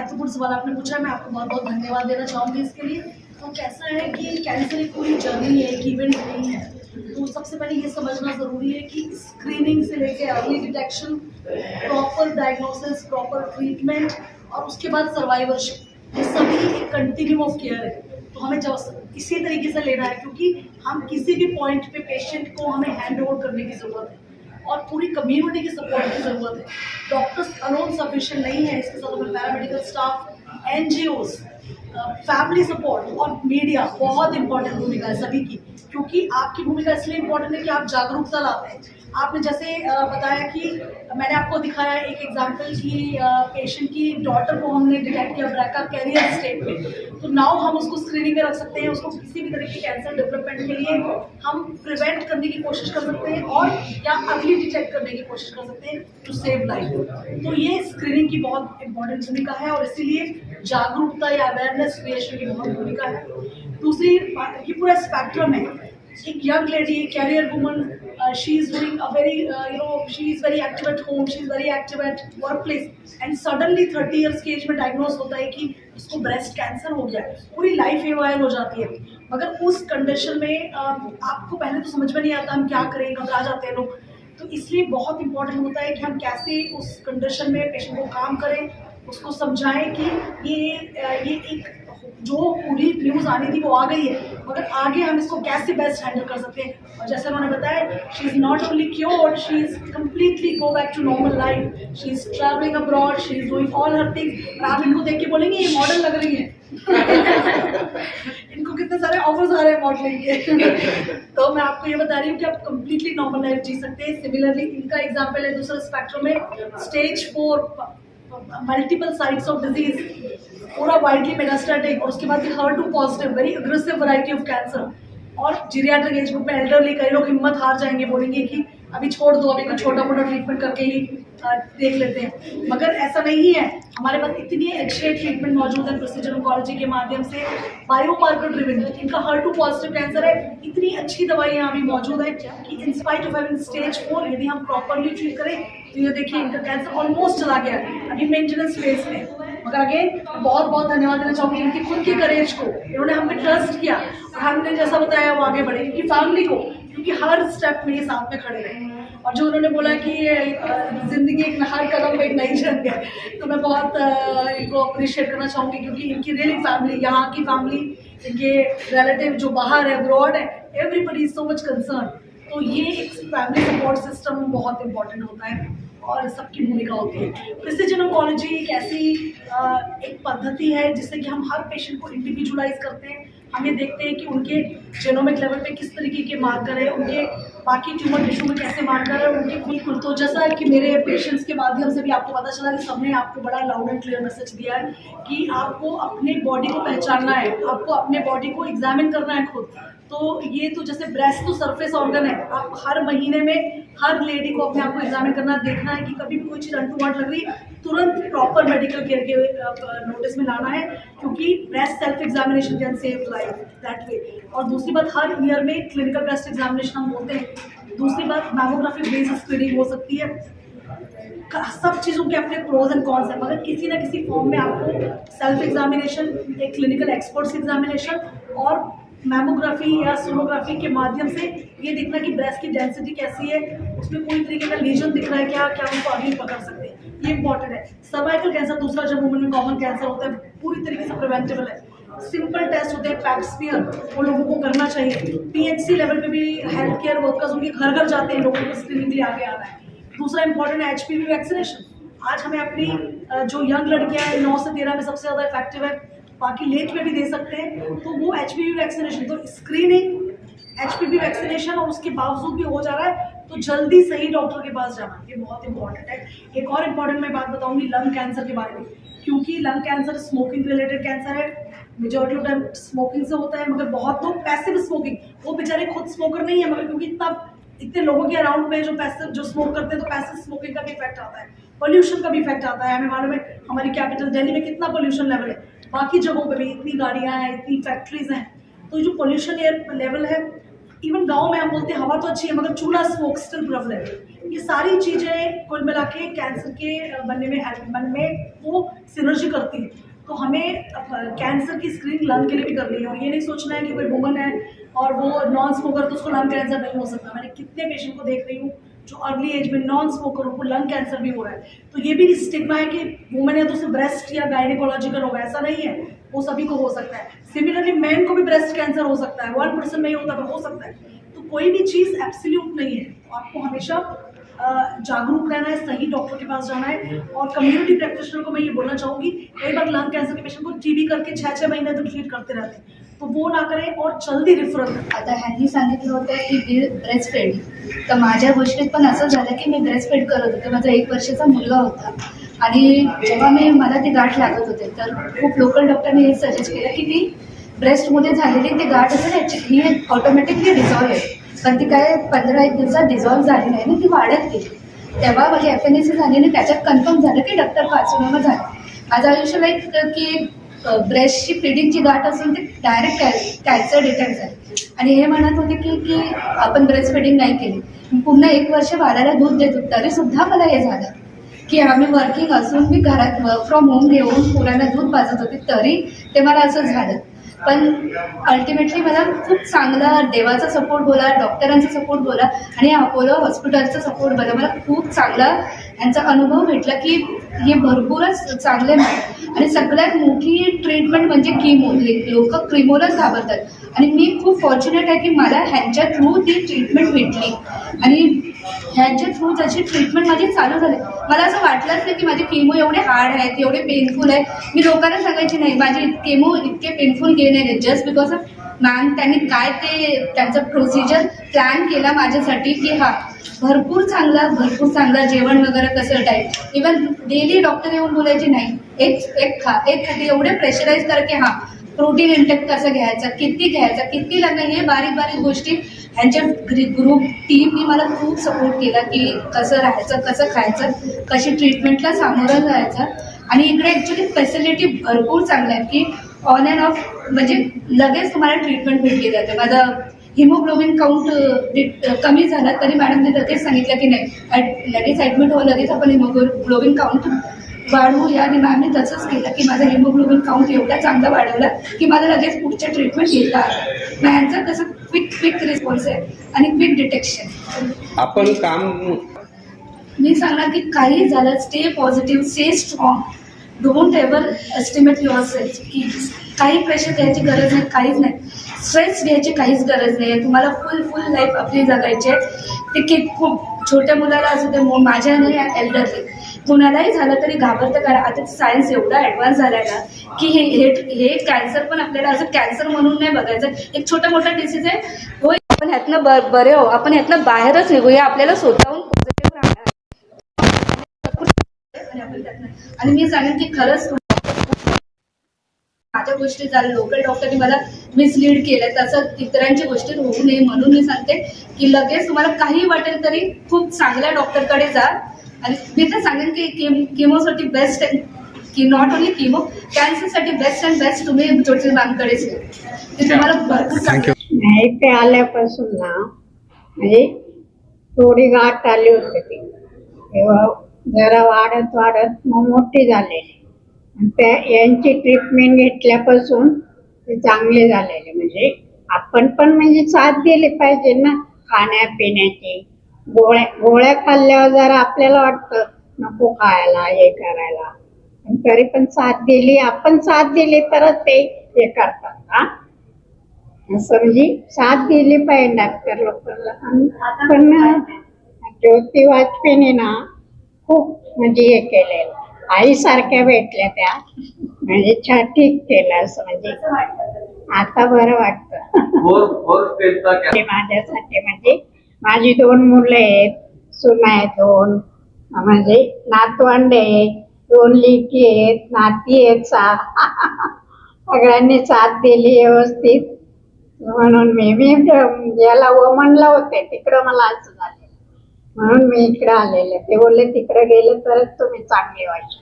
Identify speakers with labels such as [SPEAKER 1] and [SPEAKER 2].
[SPEAKER 1] महत्वपूर्ण सवाल आपने पूछा है, मैं आपको बहुत बहुत धन्यवाद देना चाहूँगी इसके लिए। तो कैसा है कि कैंसर एक पूरी जर्नी है, एक इवेंट नहीं है। तो सबसे पहले ये समझना ज़रूरी है कि स्क्रीनिंग से लेके early detection, proper diagnosis, proper treatment और उसके बाद सर्वाइवरशिप, ये सभी एक कंटिन्यूम ऑफ केयर है। तो हमें जब इसी तरीके से लेना है, क्योंकि हम किसी भी पॉइंट पे पेशेंट को हमें हैंड ओवर करने की ज़रूरत है और पूरी कम्युनिटी की सपोर्ट की ज़रूरत है। डॉक्टर्स अलोन सफिशिएंट नहीं है, इसके साथ हमें paramedical staff, NGOs, family support और मीडिया बहुत इंपॉर्टेंट भूमिका है सभी की। क्योंकि आपकी भूमिका इसलिए इम्पोर्टेंट है कि आप जागरूकता लाते हैं। आपने जैसे बताया कि मैंने आपको दिखाया एक एग्जांपल की पेशेंट की डॉटर को हमने डिटेक्ट किया ब्रैका कैरियर स्टेट में, तो नाउ हम उसको स्क्रीनिंग में रख सकते हैं। उसको किसी भी तरह की कैंसर डेवलपमेंट के लिए हम प्रिवेंट करने की कोशिश कर सकते हैं और या अर्ली डिटेक्ट करने की कोशिश कर सकते हैं टू सेव लाइफ। तो ये स्क्रीनिंग की बहुत इंपॉर्टेंट भूमिका है और इसीलिए जागरूकता या अवेयरनेस क्रिएशन की बहुत भूमिका है। दूसरी ये पूरा स्पेक्ट्रम है। एक young lady, career woman, she is doing a very she is very active at home, she is very active at workplace and suddenly 30 years की एज में डायग्नोस होता है कि उसको ब्रेस्ट कैंसर हो गया है। पूरी लाइफ हेवायल हो जाती है। मगर उस कंडीशन में आपको पहले तो समझ में नहीं आता हम क्या करें, घबरा जाते हैं लोग। तो इसलिए बहुत इंपॉर्टेंट होता है कि हम कैसे उस कंडीशन में पेशेंट को काम करें, उसको समझाएं कि ये एक जो पूरी न्यूज़ आनी थी वो आ गई है, मगर आगे हम इसको कैसे बेस्ट हैंडल कर सकते हैं। और जैसे उन्होंने बताया, she is not only cured, she is completely go back to normal life, she is travelling abroad, she is doing all her things. आप इनको देख के बोलेंगे ये मॉडल लग रही है इनको कितने सारे ऑफर्स आ रहे हैं मॉडलिंग के तो मैं आपको ये बता रही हूँ कि आप कम्प्लीटली नॉर्मल लाइफ जी सकते हैं। सिमिलरली इनका एग्जाम्पल है दूसरे स्पेक्ट्रम में, stage 4 multiple sites of disease, पूरा वाइडली मेटास्टेटिक और उसके बाद HER2 positive, very aggressive variety of cancer. और जीरियाट्रिक एज ग्रुप में एल्डरली, कई लोग हिम्मत हार जाएंगे, बोलेंगे कि अभी छोड़ दो, अभी कुछ छोटा मोटा ट्रीटमेंट करके ही देख लेते हैं। मगर ऐसा नहीं है, हमारे पास इतनी अच्छे ट्रीटमेंट मौजूद है प्रिसिजन ऑन्कोलॉजी के माध्यम से, बायोमार्कर ड्रिवन। इनका HER2 पॉजिटिव कैंसर है, इतनी अच्छी दवाइयाँ अभी मौजूद है कि in spite of having stage 4 यदि हम प्रॉपरली ट्रीट करें तो ये देखिए इनका कैंसर ऑलमोस्ट चला गया है, अभी मेंटेनेंस फेज में। मगर अगेन बहुत बहुत धन्यवाद देना चाहूँगी इनकी खुद की करेज को। इन्होंने हम पे ट्रस्ट किया और हमने जैसा बताया वो आगे बढ़े, इनकी फैमिली को, क्योंकि हर स्टेप में ये साथ में खड़े रहे। और जो उन्होंने बोला कि ज़िंदगी एक हर कदम पे एक नई जंग है, तो मैं बहुत इनको अप्रिशिएट करना चाहूँगी, क्योंकि इनकी रियली फैमिली, यहाँ की फैमिली, इनके रिलेटिव जो बाहर है, अब्रॉड है, everybody is so much concern. तो ये एक फैमिली सपोर्ट सिस्टम बहुत इंपॉर्टेंट होता है और सबकी भूमिका होती है। प्रिसिजन ऑन्कोलॉजी एक ऐसी एक पद्धति है जिससे कि हम हर पेशेंट को इंडिविजुअलाइज करते हैं। हम ये देखते हैं कि उनके जेनोमिक लेवल पे किस तरीके के मार्कर है, उनके बाकी ट्यूमर टिश्यू में कैसे मार्कर है, उनके बिल्कुल। तो जैसा कि मेरे पेशेंट्स के माध्यम से भी आपको पता चला कि सबने आपको बड़ा लाउड एंड क्लियर मैसेज दिया है कि आपको अपने बॉडी को पहचानना है, आपको अपने बॉडी को एग्जामिन करना है खुद। तो ये तो जैसे ब्रेस्ट तो सरफेस ऑर्गन है, आप हर महीने में हर लेडी को अपने आप को एग्जामिन करना, देखना है कि कभी भी कोई चीज़ अनटूवर्ड लग रही है, तुरंत प्रॉपर मेडिकल केयर के नोटिस में लाना है, क्योंकि breast self examination can save life that way. और दूसरी बात, हर ईयर में क्लिनिकल ब्रेस्ट एग्जामिनेशन हम बोलते हैं। दूसरी बात, मैमोग्राफी बेस्ड स्क्रीनिंग हो सकती है। सब चीज़ों के अपने प्रोज एंड कॉन्स हैं, मगर किसी ना किसी फॉर्म में आपको सेल्फ एग्जामिनेशन, एक क्लिनिकल एक्सपर्ट्स एग्जामिनेशन और मैमोग्राफी या सोनोग्राफी के माध्यम से ये देखना कि ब्रेस्ट की डेंसिटी कैसी है, उसमें कोई तरीके का लीजन दिख रहा है क्या, क्या उनको अगली पकड़ सकते हैं, ये इंपॉर्टेंट है। सर्वाइकल कैंसर दूसरा जो वुमेन में कॉमन कैंसर होता है, पूरी तरीके से प्रिवेंटेबल है। सिंपल टेस्ट होते हैं, पैप स्मीयर, वो लोगों को करना चाहिए। PHC लेवल पे भी हेल्थ केयर वर्कर्स उनके घर घर जाते हैं, लोगों को स्क्रीनिंग के लिए आगे आना है। दूसरा इंपॉर्टेंट है HPV वैक्सीनेशन। आज हमें अपनी जो यंग लड़कियां हैं 9 से 13 में सबसे ज़्यादा इफेक्टिव है, बाकी लेट में भी दे सकते हैं, तो वो HPV वैक्सीनेशन। तो स्क्रीनिंग, HPV वैक्सीनेशन और उसके बावजूद भी हो जा रहा है तो जल्दी सही डॉक्टर के पास जाना, ये बहुत इंपॉर्टेंट है। एक और इम्पॉर्टेंट मैं बात बताऊंगी लंग कैंसर के बारे में, क्योंकि lung cancer smoking related cancer है। मेजॉरिटी ऑफ टाइम स्मोकिंग से होता है, मगर बहुत लोग पैसिव स्मोकिंग, वो बेचारे खुद स्मोकर नहीं है, मगर क्योंकि तब इतने लोगों के अराउंड में जो पैसिव जो स्मोक करते हैं, तो पैसिव स्मोकिंग का भी इफेक्ट आता है, पोल्यूशन का भी इफेक्ट आता है। हमें मालूम है हमारी कैपिटल दिल्ली में कितना पोल्यूशन लेवल है, बाकी जगहों पे भी इतनी गाड़ियाँ हैं, इतनी फैक्ट्रीज हैं, तो जो पोल्यूशन एयर लेवल है, इवन गांव में हम बोलते हैं हवा तो अच्छी है मगर चूल्हा स्मोक स्टिल प्रेवलेंट। ये सारी चीज़ें कुल मिला के कैंसर के बनने में वो सिनर्जी करती है। तो हमें कैंसर की स्क्रीनिंग लंग के लिए भी करनी है, और ये नहीं सोचना है कि कोई वुमन है और वो नॉन स्मोकर तो उसको लंग कैंसर नहीं हो सकता। मैंने कितने पेशेंट को देख रही हूँ जो अर्ली एज में नॉन स्मोकर, उनको लंग कैंसर भी हो रहा है। तो ये भी स्टिग्मा है कि वुमेन है तो सिर्फ ब्रेस्ट या गायनिकोलॉजिकल होगा, ऐसा नहीं है, वो सभी को हो सकता है। सिमिलरली मैन को भी ब्रेस्ट कैंसर हो सकता है, 1% नहीं होता तो हो सकता है। तो कोई भी चीज़ एब्सोल्यूट नहीं है, आपको हमेशा जागरूक रहना है, सही डॉक्टर के पास जाना है। और कम्युनिटी प्रैक्टिशनर को मैं ये बोलना चाहूँगी, कई बार लंग कैंसर के पेशेंट को टीबी करके 6-6 महीने तक ट्रीट करते रहते हैं, तो वो ना करें और जल्दी रिफरल करें।
[SPEAKER 2] आता ह्यांनी सांगितलं होतं की ब्रेस्ट फीड, तर माझ्या गोष्टीत पण असं झालं की मी ब्रेस्ट फीड करत होते. माझा 1 वर्षाचा मुलगा होता आणि जेव्हा मला ती गाठ लागत होते तर खूप लोकल डॉक्टरने हे सजेस्ट केलं की ती ब्रेस्टमध्ये झालेली ती गाठ असेल ॲक्च्युली ही ऑटोमॅटिकली डिझॉल्व्ह आहे, पण ती काय 15-1 दिवसात डिझॉल्व्ह झाली नाही ना, ती वाढत गेली. तेव्हा माझी FNAC झाली आणि त्याच्यात कन्फर्म झालं की डॉक्टर कार्सिनोमा झालं. माझं आयुष्य लाईक की ब्रेस्टची फिडिंगची गाठ असून ते डायरेक्ट कॅन्सर डिटेक्ट झाले. आणि हे म्हणत होते की आपण ब्रेस्ट फिडिंग नाही केली. पुन्हा 1 वर्ष बाळाला दूध देत होते तरीसुद्धा मला हे झालं की आम्ही वर्किंग असून मी घरात वर्क फ्रॉम होम घेऊन पोरांना दूध पाजत होते तरी ते मला असं झालं. पण अल्टिमेटली मला खूप चांगला देवाचा सपोर्ट बोला, डॉक्टरांचा सपोर्ट बोला आणि अपोलो हॉस्पिटलचा सपोर्ट बोला. मला खूप चांगला यांचा अनुभव भेटला की हे भरपूरच चांगले नाही. आणि सगळ्यात मोठी ट्रीटमेंट म्हणजे किमो. लोक क्रिमोलाच घाबरतात आणि मी खूप फॉर्च्युनेट आहे की मला ह्यांच्या थ्रू ती ट्रीटमेंट भेटली आणि ह्यांच्या थ्रू त्याची ट्रीटमेंट माझी चालू झाली. मला असं वाटलंच नाही की माझे केमो एवढे हार्ड आहेत, एवढे पेनफुल आहे. मी लोकांना सांगायची नाही माझे केमो इतके पेनफुल गेले नाही, जस्ट बिकॉज ऑफ मॅम त्यांनी काय ते त्यांचं प्रोसिजर प्लॅन केला माझ्यासाठी की हा भरपूर चांगला जेवण वगैरे कसं टाईप. इवन डेली डॉक्टर येऊन बोलायचे नाही एक खाते एवढे प्रेशराईज कर की हां प्रोटीन इंटेक कसं घ्यायचं, किती लागणं, हे बारीक गोष्टी ह्यांच्या ग्रुप टीमनी मला खूप सपोर्ट केला की कसं राहायचं, कसं खायचं, कशी ट्रीटमेंटला सामोरं जायचं. आणि इकडे ॲक्च्युली फॅसिलिटी भरपूर चांगल्या आहेत की ऑन अँड ऑफ म्हणजे लगेच तुम्हाला ट्रीटमेंट भेटली जाते. माझा हिमोग्लोबिन काउंट कमी झाला तरी मॅडमने लगेच सांगितलं की नाही लगेच ॲडमिट हो, लगेच आपण हिमोग्लोबिन काउंट वाढवूया. आणि मॅमने तसंच केलं की माझा हिमोग्लोबिन काउंट एवढा चांगला वाढवला की मला लगेच पुढच्या ट्रीटमेंट घेता आलं. यांचं कसं क्विक रिस्पॉन्स आहे आणि क्विक डिटेक्शन.
[SPEAKER 3] आपण काम
[SPEAKER 2] मी सांगणार की काही झालं stay positive, stay strong, don't ever estimate your self की काही प्रेशर घ्यायची गरज नाही, काहीच नाही. स्ट्रेस घ्यायची काहीच गरज नाही आहे. तुम्हाला फुल लाईफ आपली जगायची आहे. ते की खूप छोट्या मुलाला असू दे, माझ्या नाही एल्डरली कुणालाही झालं तरी घाबरतं. कारण आता सायन्स एवढा ॲडव्हान्स झाला आहे ना की हे कॅन्सर पण आपल्याला असं कॅन्सर म्हणून नाही बघायचं. एक छोटा मोठा डिसीज आहे, होय आपण ह्यातनं बरे हो, आपण ह्यातनं बाहेरच निघूया, आपल्याला स्वतःहून पॉझिटिव्ह राहणार. आणि मी सांगेन की खरंच माझ्या गोष्टी झाल्या, लोकल डॉक्टरने मला मिसलीड केलं, तसं इतरांची गोष्टी होऊ नये म्हणून मी सांगते की लगेच तुम्हाला काही वाटेल तरी खूप चांगल्या डॉक्टरकडे जा. आणि मी तर सांगेन की केमोसाठी बेस्ट आहे की नॉट ओन्ली केमो, कॅन्सरसाठी बेस्ट अँड बेस्ट तुम्ही ज्योतिष मॅमकडेच की तुम्हाला भरपूर चांगलं.
[SPEAKER 4] इथे आल्यापासून ना म्हणजे थोडी गाठ आली होती ती, तेव्हा जरा वाढत मग मोठी झालेली. त्या यांची ट्रीटमेंट घेतल्यापासून ते चांगले झालेले. म्हणजे आपण पण म्हणजे साथ दिली पाहिजे ना खाण्यापिण्याची. गोळ्या खाल्ल्यावर जरा आपल्याला वाटतं नको खायला हे करायला, पण तरी पण आपण साथ दिली तरच ते हे करतात. हा असं म्हणजे साथ दिली पाहिजे डॉक्टर लोकांना. पण ज्योती वाजपेयीने ना खूप म्हणजे हे केलेलं, आईसारख्या भेटल्या त्या, म्हणजे ठीक केलं असं. म्हणजे आता बरं वाटतं. माझ्यासाठी म्हणजे माझी 2 मुलं आहेत, सुना आहेत 2, म्हणजे नातवंड आहेत, 2 लेकी आहेत, नाती आहेत 6. सगळ्यांनी साथ दिली व्यवस्थित. म्हणून मी याला वमनला होते तिकडं, मला असं झालं म्हणून मी इकडे आलेले. ते बोलले तिकडे गेले तरच तुम्ही चांगले व्हायचे.